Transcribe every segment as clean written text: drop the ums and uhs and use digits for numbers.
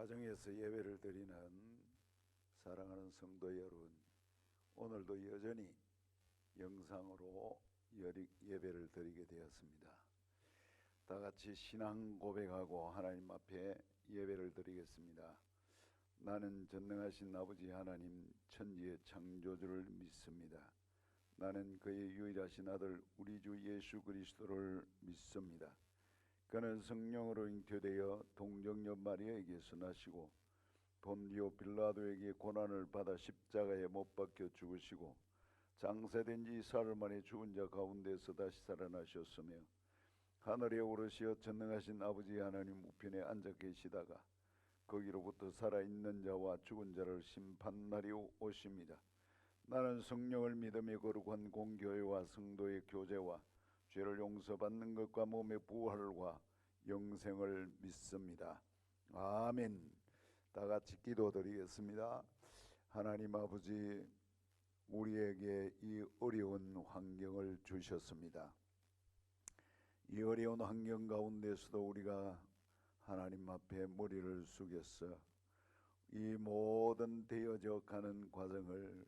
가정에서 예배를 드리는 사랑하는 성도 여러분, 오늘도 여전히 영상으로 예배를 드리게 되었습니다. 다 같이 신앙 고백하고 하나님 앞에 예배를 드리겠습니다. 나는 전능하신 아버지 하나님 천지의 창조주를 믿습니다. 나는 그의 유일하신 아들 우리 주 예수 그리스도를 믿습니다. 그는 성령으로 잉태되어 동정녀 마리아에게서 나시고 본디오 빌라도에게 고난을 받아 십자가에 못 박혀 죽으시고 장사된 지 사흘 만에 죽은 자 가운데서 다시 살아나셨으며 하늘에 오르시어 전능하신 아버지 하나님 우편에 앉아 계시다가 거기로부터 살아있는 자와 죽은 자를 심판하리 오십니다. 나는 성령을 믿음에 거룩한 공교회와 성도의 교제와 죄를 용서받는 것과 몸의 부활과 영생을 믿습니다. 아멘. 다 같이 기도드리겠습니다. 하나님 아버지, 우리에게 이 어려운 환경을 주셨습니다. 이 어려운 환경 가운데서도 우리가 하나님 앞에 머리를 숙여서 이 모든 되어져 가는 과정을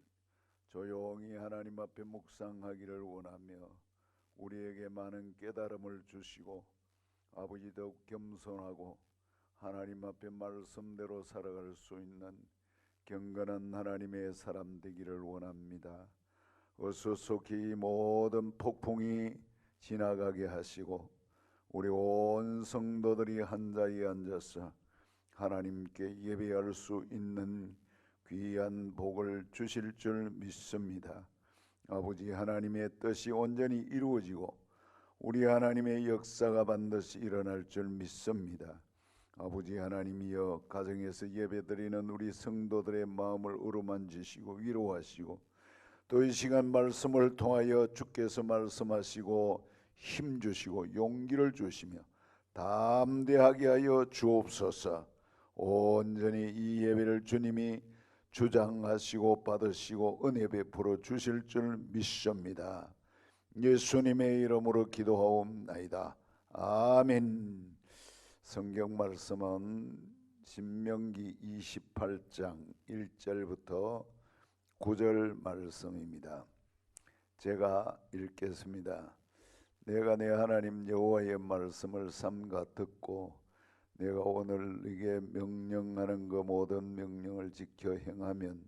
조용히 하나님 앞에 묵상하기를 원하며 우리에게 많은 깨달음을 주시고 아버지 더욱 겸손하고 하나님 앞에 말씀대로 살아갈 수 있는 경건한 하나님의 사람 되기를 원합니다. 어서 속히 모든 폭풍이 지나가게 하시고 우리 온 성도들이 한자리에 앉아서 하나님께 예배할 수 있는 귀한 복을 주실 줄 믿습니다. 아버지 하나님의 뜻이 온전히 이루어지고 우리 하나님의 역사가 반드시 일어날 줄 믿습니다. 아버지 하나님이여, 가정에서 예배드리는 우리 성도들의 마음을 어루만지시고 위로하시고 또 이 시간 말씀을 통하여 주께서 말씀하시고 힘주시고 용기를 주시며 담대하게 하여 주옵소서. 온전히 이 예배를 주님이 주장하시고 받으시고 은혜 베풀어 주실 줄 믿습니다. 예수님의 이름으로 기도하옵나이다. 아멘. 성경 말씀은 신명기 28장 1절부터 9절 말씀입니다. 제가 읽겠습니다. 내가 내 하나님 여호와의 말씀을 삼가 듣고 내가 오늘 네게 명령하는 그 모든 명령을 지켜 행하면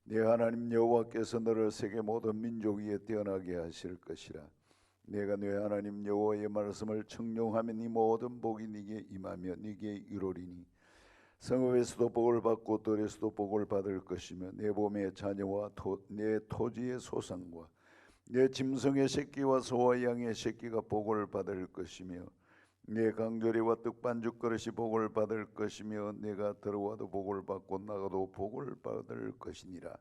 네 하나님 여호와께서 너를 세계 모든 민족 위에 뛰어나게 하실 것이라. 내가 네 하나님 여호와의 말씀을 청종하면 이 모든 복이 네게 임하며 네게 이루리니 성읍에서도 복을 받고 들에서도 복을 받을 것이며 내 몸의 자녀와 내 토지의 소산과 내 짐승의 새끼와 소와 양의 새끼가 복을 받을 것이며 내 강조리와 떡반죽 그릇이 복을 받을 것이며 내가 들어와도 복을 받고 나가도 복을 받을 것이니라.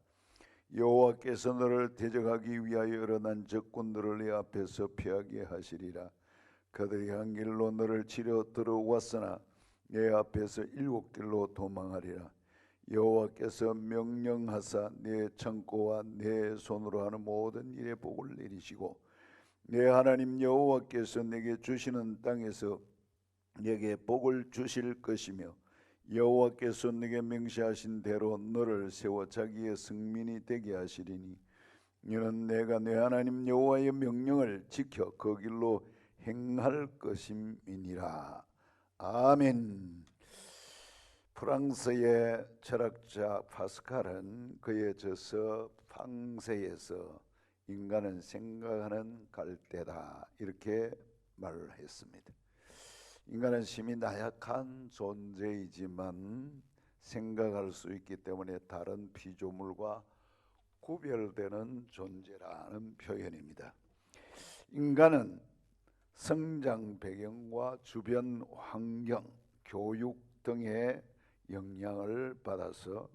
여호와께서 너를 대적하기 위하여 일어난 적군들을 내 앞에서 피하게 하시리라. 그들이 한 길로 너를 치려 들어왔으나 내 앞에서 일곱 길로 도망하리라. 여호와께서 명령하사 내 창고와 내 손으로 하는 모든 일에 복을 내리시고 내 하나님 여호와께서 내게 주시는 땅에서 내게 복을 주실 것이며 여호와께서 내게 명시하신 대로 너를 세워 자기의 성민이 되게 하시리니 이는 내가 내 하나님 여호와의 명령을 지켜 그 길로 행할 것임이니라. 아멘. 프랑스의 철학자 파스칼은 그의 저서 팡세에서 인간은 생각하는 갈대다 이렇게 말을 했습니다. 인간은 심히 나약한 존재이지만 생각할 수 있기 때문에 다른 피조물과 구별되는 존재라는 표현입니다. 인간은 성장 배경과 주변 환경, 교육 등의 영향을 받아서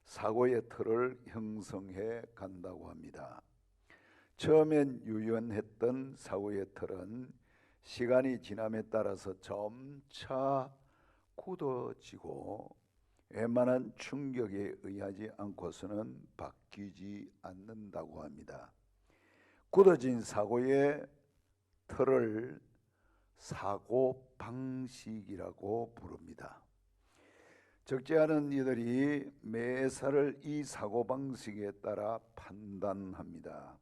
사고의 틀을 형성해 간다고 합니다. 처음엔 유연했던 사고의 틀은 시간이 지남에 따라서 점차 굳어지고 웬만한 충격에 의하지 않고서는 바뀌지 않는다고 합니다. 굳어진 사고의 틀을 사고 방식이라고 부릅니다. 적지 않은 이들이 매사를 이 사고방식에 따라 판단합니다.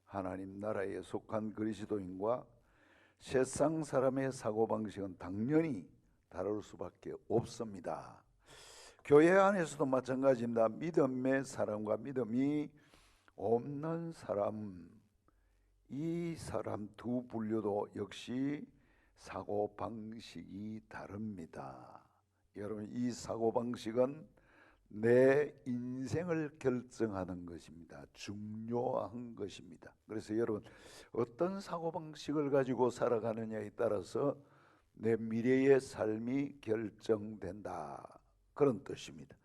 하나님 나라에 속한 그리스도인과 세상 사람의 사고방식은 당연히 다를 수밖에 없습니다. 교회 안에서도 마찬가지입니다. 믿음의 사람과 믿음이 없는 사람, 이 사람 두 분류도 역시 사고방식이 다릅니다. 여러분, 이 사고방식은 내 인생을 결정하는 것입니다. 중요한 것입니다. 그래서 여러분, 어떤 사고방식을 가지고 살아가느냐에 따라서 내 미래의 삶이 결정된다, 그런 뜻입니다.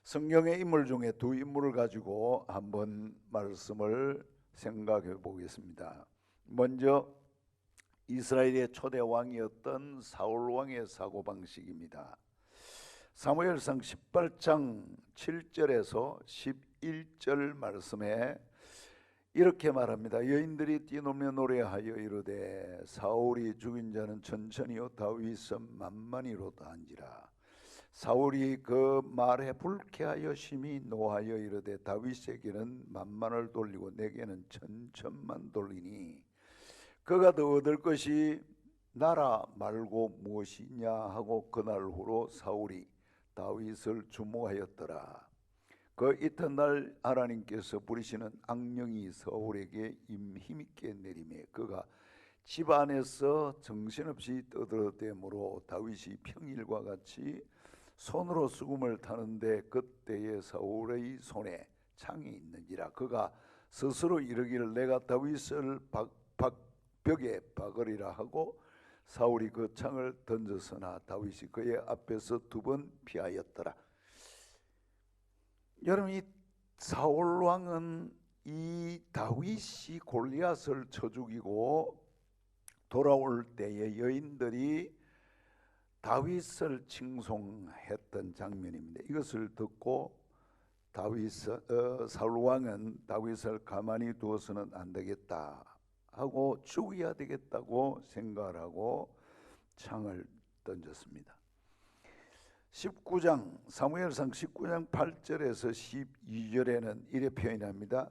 성경의 인물 중에 두 인물을 가지고 한번 말씀을 생각해 보겠습니다. 먼저 이스라엘의 초대 왕이었던 사울 왕의 사고방식입니다. 사무엘상 18장 7절에서 11절 말씀에 이렇게 말합니다. 여인들이 뛰놀며 노래하여 이르되 사울이 죽인 자는 천천히요 다윗은 만만히로다 한지라. 사울이 그 말에 불쾌하여 심히 노하여 이르되 다윗에게는 만만을 돌리고 내게는 천천만 돌리니 그가 더 얻을 것이 나라 말고 무엇이냐 하고 그날 후로 사울이 다윗을 주목하였더라. 그 이튿날 하나님께서 부리시는 악령이 사울에게 힘있게 내리매 그가 집 안에서 정신없이 떠들어대므로 다윗이 평일과 같이 손으로 수금을 타는데 그때에 사울의 손에 창이 있는지라. 그가 스스로 이르기를 내가 다윗을 벽에 박으리라 하고 사울이 그 창을 던졌으나 다윗이 그의 앞에서 2번 피하였더라. 여러분, 이 사울 왕은 이 다윗이 골리앗을 쳐 죽이고 돌아올 때에 여인들이 다윗을 칭송했던 장면입니다. 이것을 듣고 사울 왕은 다윗을 가만히 두어서는 안 되겠다 하고 죽여야 되겠다고 생각을 하고 창을 던졌습니다. 19장 사무엘상 19장 8절에서 12절에는 이렇게 표현합니다.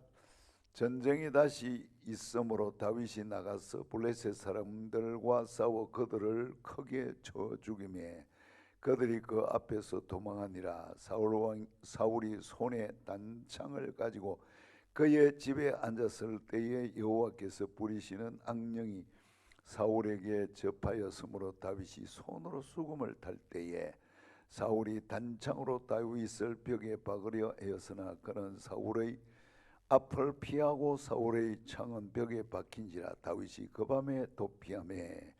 전쟁이 다시 있으므로 다윗이 나가서 블레셋 사람들과 싸워 그들을 크게 쳐 죽이매 그들이 그 앞에서 도망하니라. 사울이 손에 단창을 가지고 그의 집에 앉았을 때에 여호와께서 부리시는 악령이 사울에게 접하였으므로 다윗이 손으로 수금을 탈 때에 사울이 단창으로 다윗을 벽에 박으려 하였으나 그는 사울의 앞을 피하고 사울의 창은 벽에 박힌지라. 다윗이 그 밤에 도피하매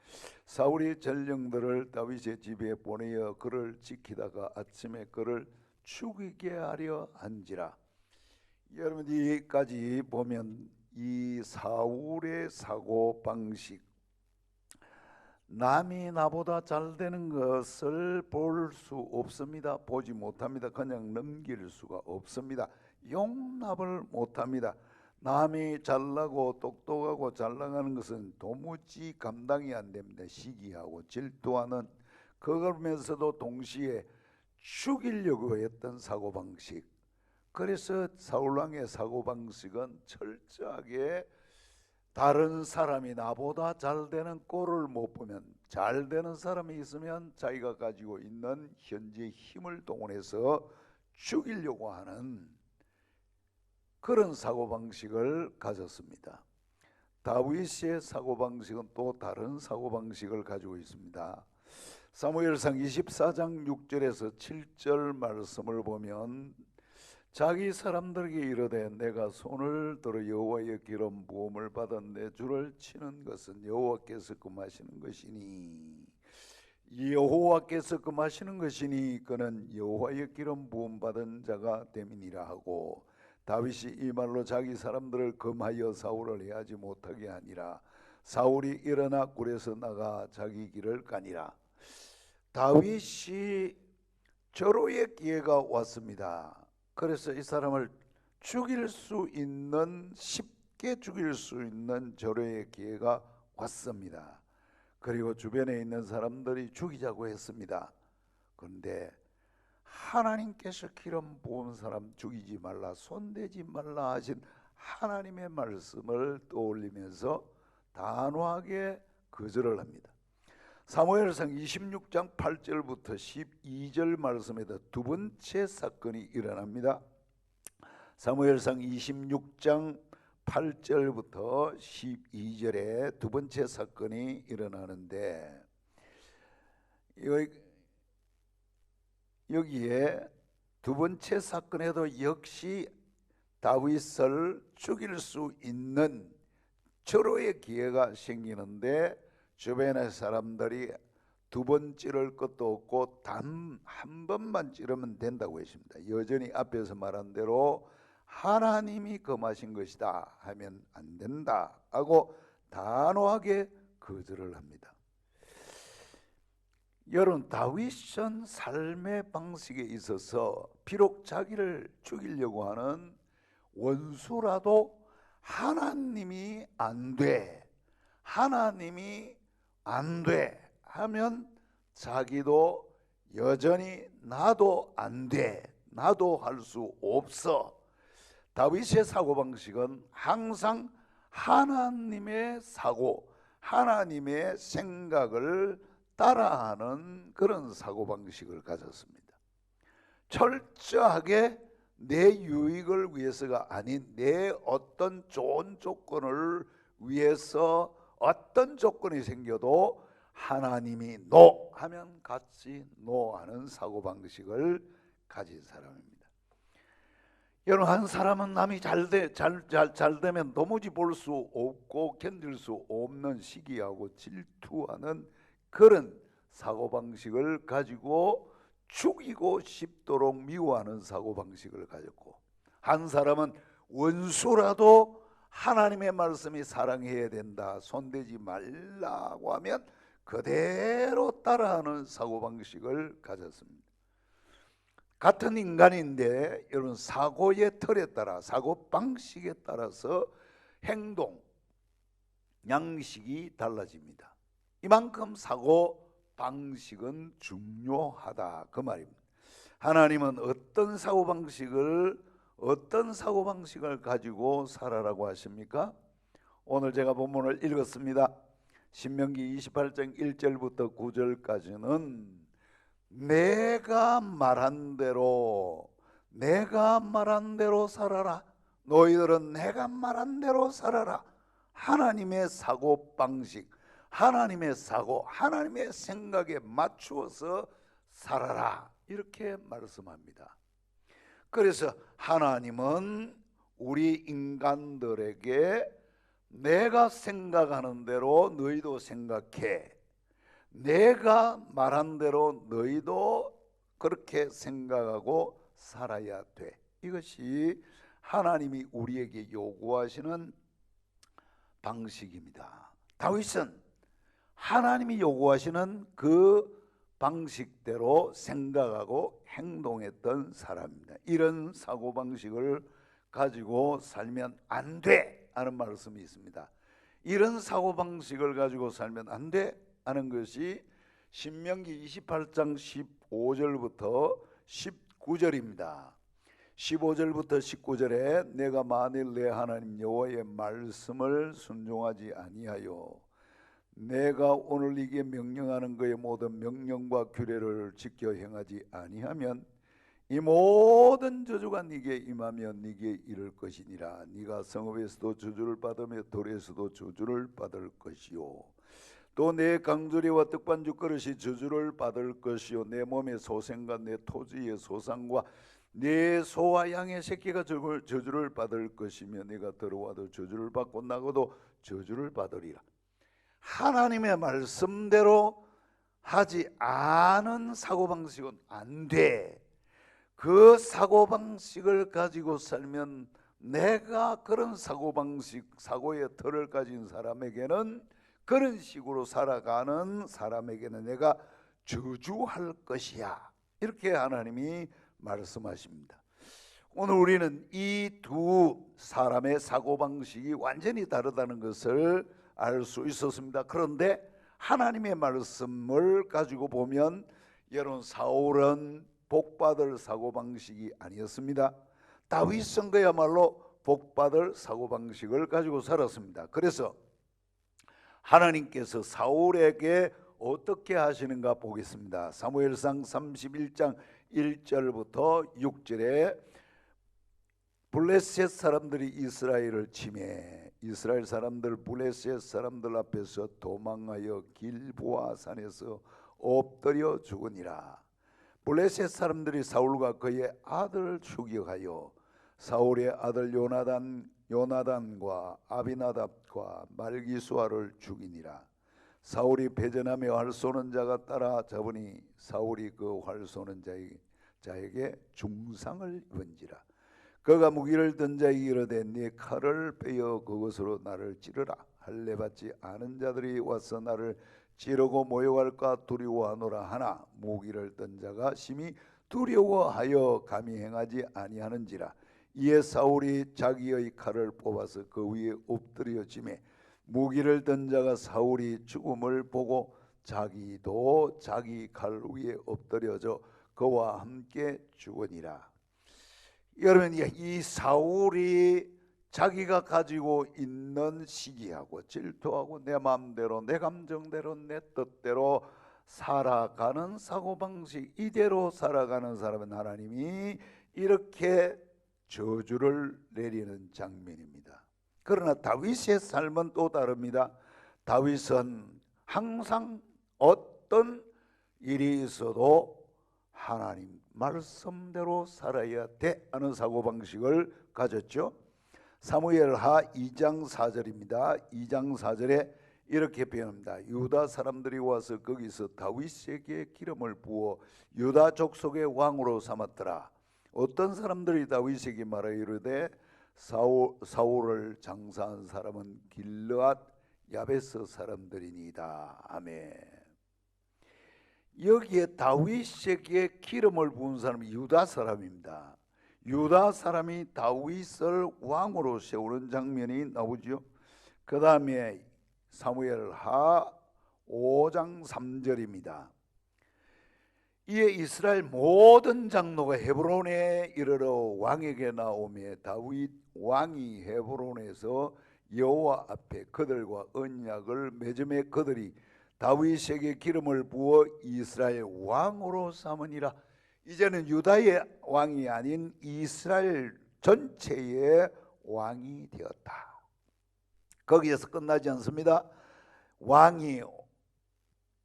사울이 전령들을 다윗의 집에 보내어 그를 지키다가 아침에 그를 죽이게 하려 한지라. 여러분, 여기까지 보면 이 사울의 사고방식, 남이 나보다 잘 되는 것을 볼 수 없습니다. 보지 못합니다. 그냥 넘길 수가 없습니다. 용납을 못합니다. 남이 잘나고 똑똑하고 잘 나가는 것은 도무지 감당이 안 됩니다. 시기하고 질투하는, 그러면서도 동시에 죽이려고 했던 사고방식. 그래서 사울왕의 사고방식은 철저하게 다른 사람이 나보다 잘 되는 꼴을 못 보면, 잘 되는 사람이 있으면 자기가 가지고 있는 현재 힘을 동원해서 죽이려고 하는 그런 사고방식을 가졌습니다. 다윗의 사고방식은 또 다른 사고방식을 가지고 있습니다. 사무엘상 24장 6절에서 7절 말씀을 보면 자기 사람들에게 이르되 내가 손을 들어 여호와의 기름 부음을 받아 내 주를 치는 것은 여호와께서 금하시는 것이니 그는 여호와의 기름 부음 받은 자가 됨이니라 하고 다윗이 이 말로 자기 사람들을 금하여 사울을 해하지 못하게 하니라. 사울이 일어나 굴에서 나가 자기 길을 가니라. 다윗이 절호의 기회가 왔습니다. 그래서 이 사람을 쉽게 죽일 수 있는 절호의 기회가 왔습니다. 그리고 주변에 있는 사람들이 죽이자고 했습니다. 그런데 하나님께서 기름 부은 사람 죽이지 말라, 손대지 말라 하신 하나님의 말씀을 떠올리면서 단호하게 거절을 합니다. 사무엘상 26장 8절부터 12절 말씀에도 두 번째 사건이 일어납니다. 사무엘상 26장 8절부터 12절에 두 번째 사건이 일어나는데, 여기에 두 번째 사건에도 역시 다윗을 죽일 수 있는 절호의 기회가 생기는데, 주변의 사람들이 두 번 찌를 것도 없고 단 한 번만 찌르면 된다고 했습니다. 여전히 앞에서 말한 대로 하나님이 금하신 것이다 하면 안 된다 하고 단호하게 거절을 합니다. 여러분, 다윗은 삶의 방식에 있어서 비록 자기를 죽이려고 하는 원수라도 하나님이 안 돼, 하나님이 안 돼 하면 자기도 여전히 나도 안 돼, 나도 할 수 없어. 다윗의 사고방식은 항상 하나님의 사고, 하나님의 생각을 따라하는 그런 사고방식을 가졌습니다. 철저하게 내 유익을 위해서가 아닌 내 어떤 좋은 조건을 위해서 어떤 조건이 생겨도 하나님이 노 하면 같이 노하는 사고방식을 가진 사람입니다. 여러분, 한 사람은 남이 잘 되면 도무지 볼 수 없고 견딜 수 없는 시기하고 질투하는 그런 사고방식을 가지고 죽이고 싶도록 미워하는 사고방식을 가졌고, 한 사람은 원수라도 하나님의 말씀이 사랑해야 된다, 손대지 말라고 하면 그대로 따라하는 사고방식을 가졌습니다. 같은 인간인데 여러분, 사고의 틀에 따라, 사고방식에 따라서 행동, 양식이 달라집니다. 이만큼 사고방식은 중요하다 그 말입니다. 하나님은 어떤 사고방식을 가지고 살아라고 하십니까? 오늘 제가 본문을 읽었습니다. 신명기 28장 1절부터 9절까지는 내가 말한 대로 살아라, 너희들은 내가 말한 대로 살아라, 하나님의 사고방식, 하나님의 사고, 하나님의 생각에 맞추어서 살아라, 이렇게 말씀합니다. 그래서 하나님은 우리 인간들에게 내가 생각하는 대로 너희도 생각해, 내가 말한 대로 너희도 그렇게 생각하고 살아야 돼. 이것이 하나님이 우리에게 요구하시는 방식입니다. 다윗은 하나님이 요구하시는 그 방식대로 생각하고 행동했던 사람입니다. 이런 사고방식을 가지고 살면 안 돼 하는 말씀이 있습니다. 이런 사고방식을 가지고 살면 안 돼 하는 것이 신명기 28장 15절부터 19절입니다. 15절부터 19절에 내가 만일 내 하나님 여호와의 말씀을 순종하지 아니하여 내가 오늘 네게 명령하는 그의 모든 명령과 규례를 지켜 행하지 아니하면 이 모든 저주가 네게 임하며 네게 이를 것이니라. 네가 성읍에서도 저주를 받으며 돌에서도 저주를 받을 것이요, 또 내 강조리와 떡반죽 그릇이 저주를 받을 것이요, 내 몸의 소생과 내 토지의 소상과 내 소와 양의 새끼가 저주를 받을 것이며 네가 들어와도 저주를 받고 나가도 저주를 받으리라. 하나님의 말씀대로 하지 않은 사고방식은 안 돼. 그 사고방식을 가지고 살면 내가 그런 사고의 틀을 가진 사람에게는, 그런 식으로 살아가는 사람에게는 내가 저주할 것이야, 이렇게 하나님이 말씀하십니다. 오늘 우리는 이 두 사람의 사고방식이 완전히 다르다는 것을 알 수 있었습니다. 그런데 하나님의 말씀을 가지고 보면 여러분, 사울은 복받을 사고방식이 아니었습니다. 다윗은 그야말로 복받을 사고방식을 가지고 살았습니다. 그래서 하나님께서 사울에게 어떻게 하시는가 보겠습니다. 사무엘상 31장 1절부터 6절에 블레셋 사람들이 이스라엘을 침해, 이스라엘 사람들 블레셋 사람들 앞에서 도망하여 길보아 산에서 엎드려 죽으니라. 블레셋 사람들이 사울과 그의 아들을 추격하여 사울의 아들 요나단과 아비나답과 말기수아를 죽이니라. 사울이 배전하며 활 쏘는 자가 따라잡으니 사울이 그 활 쏘는 자에게 중상을 입은지라. 그가 무기를 든 자에게 이르되 네 칼을 빼어 그것으로 나를 찌르라. 할례 받지 않은 자들이 와서 나를 찌르고 모욕할까 두려워하노라 하나 무기를 든 자가 심히 두려워하여 감히 행하지 아니하는지라. 이에 사울이 자기의 칼을 뽑아서 그 위에 엎드려지매 무기를 든 자가 사울이 죽음을 보고 자기도 자기 칼 위에 엎드려져 그와 함께 죽으니라. 여러분, 이 사울이 자기가 가지고 있는 시기하고 질투하고 내 마음대로 내 감정대로 내 뜻대로 살아가는 사고방식, 이대로 살아가는 사람은 하나님이 이렇게 저주를 내리는 장면입니다. 그러나 다윗의 삶은 또 다릅니다. 다윗은 항상 어떤 일이 있어도 하나님 말씀대로 살아야 돼 하는 사고방식을 가졌죠. 사무엘하 2장 4절입니다. 2장 4절에 이렇게 표현합니다. 유다 사람들이 와서 거기서 다윗에게 기름을 부어 유다 족속의 왕으로 삼았더라. 어떤 사람들이 다윗에게 말하여 이르되 사울을 장사한 사람은 길르앗 야베스 사람들이니이다. 아멘. 여기에 다윗에게 기름을 부은 사람이 유다 사람입니다. 유다 사람이 다윗을 왕으로 세우는 장면이 나오죠. 그 다음에 사무엘하 5장 3절입니다. 이에 이스라엘 모든 장로가 헤브론에 이르러 왕에게 나오며 다윗 왕이 헤브론에서 여호와 앞에 그들과 언약을 맺음에 그들이 다윗에게 기름을 부어 이스라엘 왕으로 삼으니라. 이제는 유다의 왕이 아닌 이스라엘 전체의 왕이 되었다. 거기에서 끝나지 않습니다.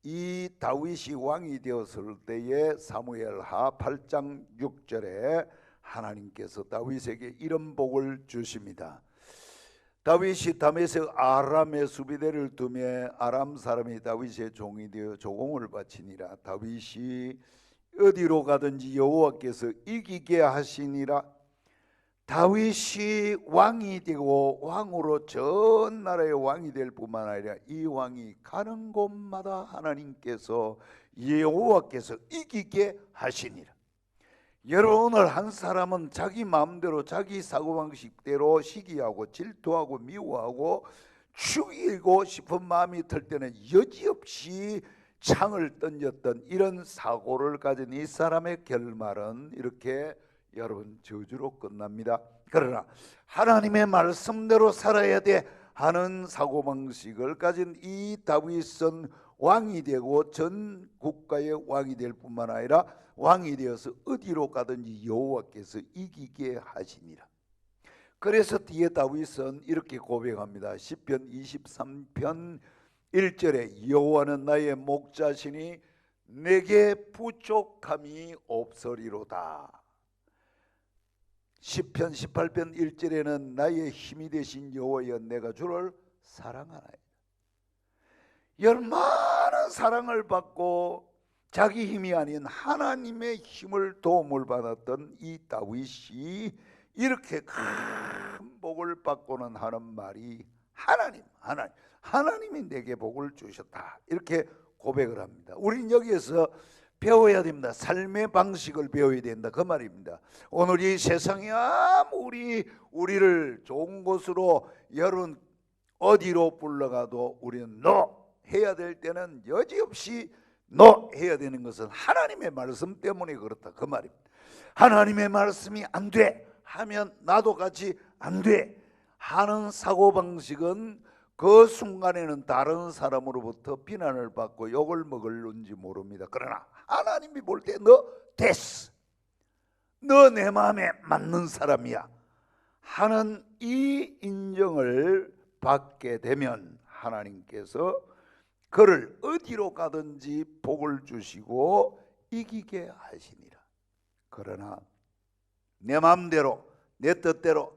이 다윗이 왕이 되었을 때에 사무엘하 8장 6절에 하나님께서 다윗에게 이런 복을 주십니다. 다윗이 다메섹 아람의 수비대를 두며 아람 사람이 다윗의 종이 되어 조공을 바치니라. 다윗이 어디로 가든지 여호와께서 이기게 하시니라. 다윗이 왕이 되고 왕으로 전 나라의 왕이 될 뿐만 아니라 이 왕이 가는 곳마다 하나님께서 여호와께서 이기게 하시니라. 여러분, 오늘 한 사람은 자기 마음대로 자기 사고방식대로 시기하고 질투하고 미워하고 죽이고 싶은 마음이 들 때는 여지없이 창을 던졌던 이런 사고를 가진 이 사람의 결말은 이렇게 여러분 저주로 끝납니다. 그러나 하나님의 말씀대로 살아야 돼 하는 사고방식을 가진 이 다윗은 왕이 되고 전 국가의 왕이 될 뿐만 아니라 왕이 되어서 어디로 가든지 여호와께서 이기게 하시니라. 그래서 뒤에 다윗은 이렇게 고백합니다. 시편 23편 1절에 여호와는 나의 목자시니 내게 부족함이 없으리로다. 시편 18편 1절에는 나의 힘이 되신 여호와여 내가 주를 사랑하나이다. 얼마나 사랑을 받고 자기 힘이 아닌 하나님의 힘을 도움을 받았던 이 다윗이 이렇게 큰 복을 받고는 하는 말이 하나님이 내게 복을 주셨다 이렇게 고백을 합니다. 우리는 여기에서 배워야 됩니다. 삶의 방식을 배워야 된다 그 말입니다. 오늘 이 세상이 아무리 우리를 좋은 곳으로 여러분 어디로 불러가도 우리는 해야 될 때는 여지없이 너 해야 되는 것은 하나님의 말씀 때문에 그렇다, 그 말입니다. 하나님의 말씀이 안 돼 하면 나도 같이 안 돼 하는 사고방식은 그 순간에는 다른 사람으로부터 비난을 받고 욕을 먹을는지 모릅니다. 그러나 하나님이 볼 때 너 됐어, 너 내 마음에 맞는 사람이야 하는 이 인정을 받게 되면 하나님께서 그를 어디로 가든지 복을 주시고 이기게 하시니라. 그러나 내 마음대로 내 뜻대로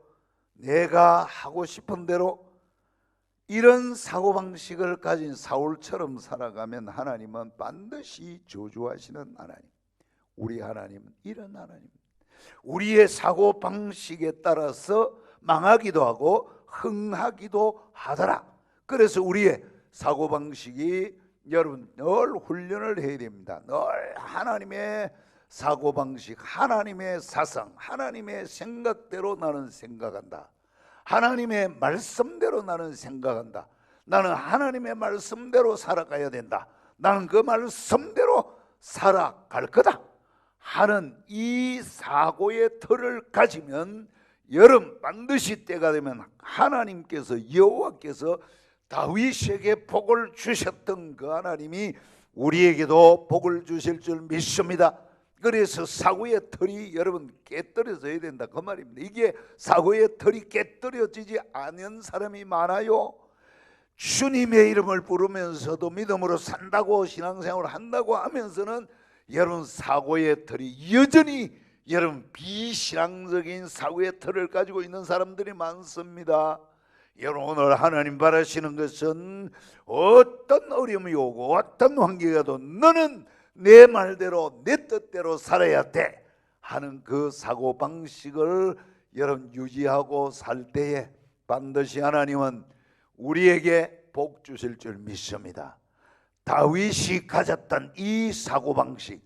내가 하고 싶은 대로 이런 사고방식을 가진 사울처럼 살아가면 하나님은 반드시 저주하시는 하나님. 우리 하나님은 이런 하나님, 우리의 사고방식에 따라서 망하기도 하고 흥하기도 하더라. 그래서 우리의 사고방식이 여러분 늘 훈련을 해야 됩니다. 늘 하나님의 사고방식, 하나님의 사상, 하나님의 생각대로 나는 생각한다, 하나님의 말씀대로 나는 생각한다, 나는 하나님의 말씀대로 살아가야 된다, 나는 그 말씀대로 살아갈 거다 하는 이 사고의 틀을 가지면 여러분 반드시 때가 되면 하나님께서, 여호와께서 다윗에게 복을 주셨던 그 하나님이 우리에게도 복을 주실 줄 믿습니다. 그래서 사고의 틀이 여러분 깨뜨려져야 된다, 그 말입니다. 이게 사고의 틀이 깨뜨려지지 않은 사람이 많아요. 주님의 이름을 부르면서도 믿음으로 산다고 신앙생활을 한다고 하면서는 여러분 사고의 틀이 여전히 여러분 비신앙적인 사고의 틀을 가지고 있는 사람들이 많습니다. 여러분 오늘 하나님 바라시는 것은 어떤 어려움이 오고 어떤 환경이 와도 너는 내 말대로 내 뜻대로 살아야 돼 하는 그 사고방식을 여러분 유지하고 살 때에 반드시 하나님은 우리에게 복 주실 줄 믿습니다. 다윗이 가졌던 이 사고방식,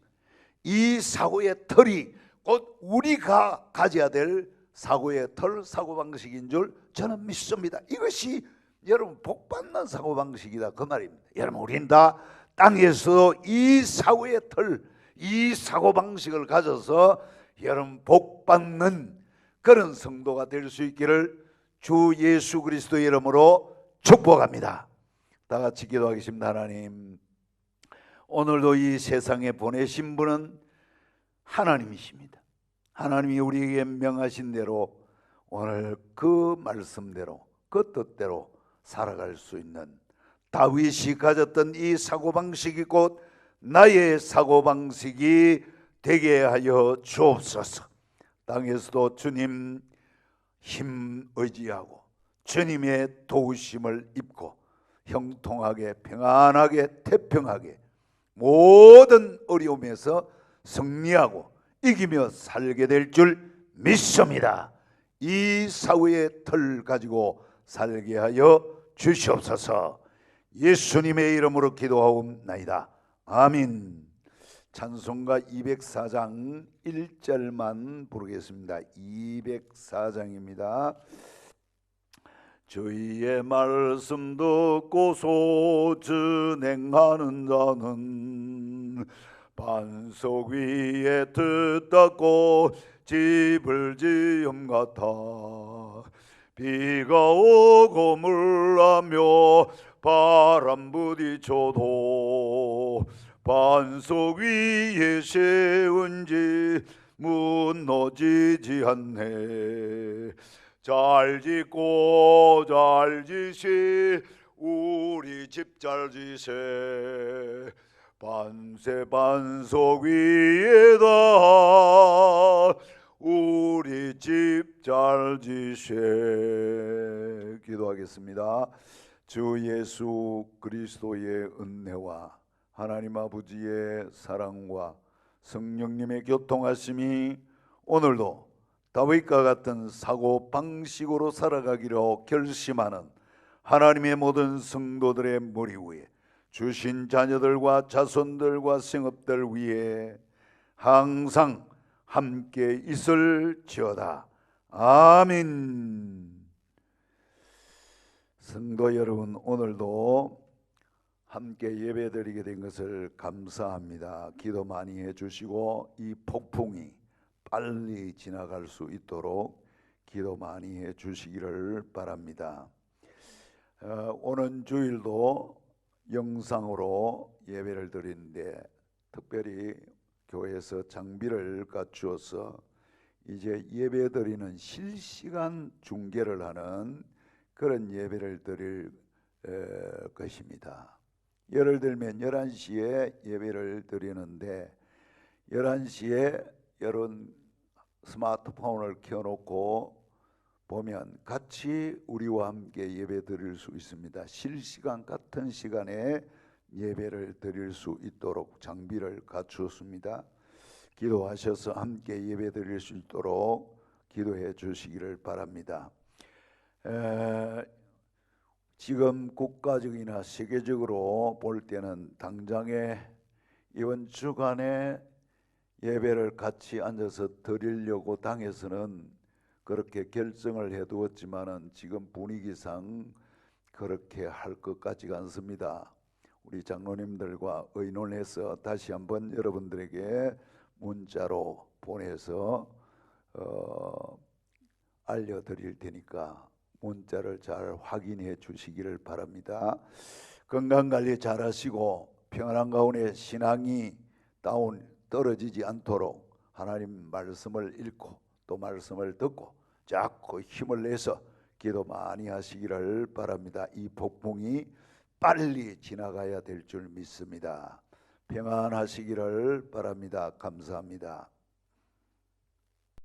이 사고의 틀이 곧 우리가 가져야 될 사고의 틀, 사고방식인 줄 저는 믿습니다. 이것이 여러분 복받는 사고방식이다, 그 말입니다. 여러분 우리는 다 땅에서 이 사고의 틀, 이 사고방식을 가져서 여러분 복받는 그런 성도가 될 수 있기를 주 예수 그리스도의 이름으로 축복합니다. 다 같이 기도하겠습니다. 하나님, 오늘도 이 세상에 보내신 분은 하나님이십니다. 하나님이 우리에게 명하신 대로 오늘 그 말씀대로 그 뜻대로 살아갈 수 있는 다윗이 가졌던 이 사고방식이 곧 나의 사고방식이 되게 하여 주옵소서. 땅에서도 주님 힘 의지하고 주님의 도우심을 입고 형통하게 평안하게 태평하게 모든 어려움에서 승리하고 이기며 살게 될 줄 믿습니다. 이 사회의 틀 가지고 살게 하여 주시옵소서. 예수님의 이름으로 기도하옵나이다. 아멘. 찬송가 204장 1절만 부르겠습니다. 204장입니다. 주의 말씀 듣고서 준행하는 자는 반석 위에 뜻 닦고 집을 지음 같아. 비가 오고 물나며 바람 부딪혀도 반석 위에 세운 집 무너지지 않네. 잘 짓고 잘 지시 우리 집 잘 지세. 반세 반석 위에다 우리 집 잘 지세. 기도하겠습니다. 주 예수 그리스도의 은혜와 하나님 아버지의 사랑과 성령님의 교통하심이 오늘도 다윗과 같은 사고방식으로 살아가기로 결심하는 하나님의 모든 성도들의 머리 위에 주신 자녀들과 자손들과 생업들 위에 항상 함께 있을지어다. 아멘. 성도 여러분, 오늘도 함께 예배드리게 된 것을 감사합니다. 기도 많이 해주시고 이 폭풍이 빨리 지나갈 수 있도록 기도 많이 해주시기를 바랍니다. 오는 주일도 영상으로 예배를 드리는데 특별히 교회에서 장비를 갖추어서 이제 예배 드리는 실시간 중계를 하는 그런 예배를 드릴 것입니다. 예를 들면 11시에 예배를 드리는데 11시에 여러분 스마트폰을 켜놓고 보면 같이 우리와 함께 예배 드릴 수 있습니다. 실시간 같은 시간에 예배를 드릴 수 있도록 장비를 갖추었습니다. 기도하셔서 함께 예배 드릴 수 있도록 기도해 주시기를 바랍니다. 지금 국가적이나 세계적으로 볼 때는 당장에 이번 주간에 예배를 같이 앉아서 드리려고 당에서는 그렇게 결정을 해두었지만은 지금 분위기상 그렇게 할 것 같지가 않습니다. 우리 장로님들과 의논해서 다시 한번 여러분들에게 문자로 보내서 알려드릴 테니까 문자를 잘 확인해 주시기를 바랍니다. 건강관리 잘 하시고 평안한 가운데 신앙이 떨어지지 않도록 하나님 말씀을 읽고 또 말씀을 듣고 자꾸 힘을 내서 기도 많이 하시기를 바랍니다. 이 폭풍이 빨리 지나가야 될 줄 믿습니다. 평안하시기를 바랍니다. 감사합니다.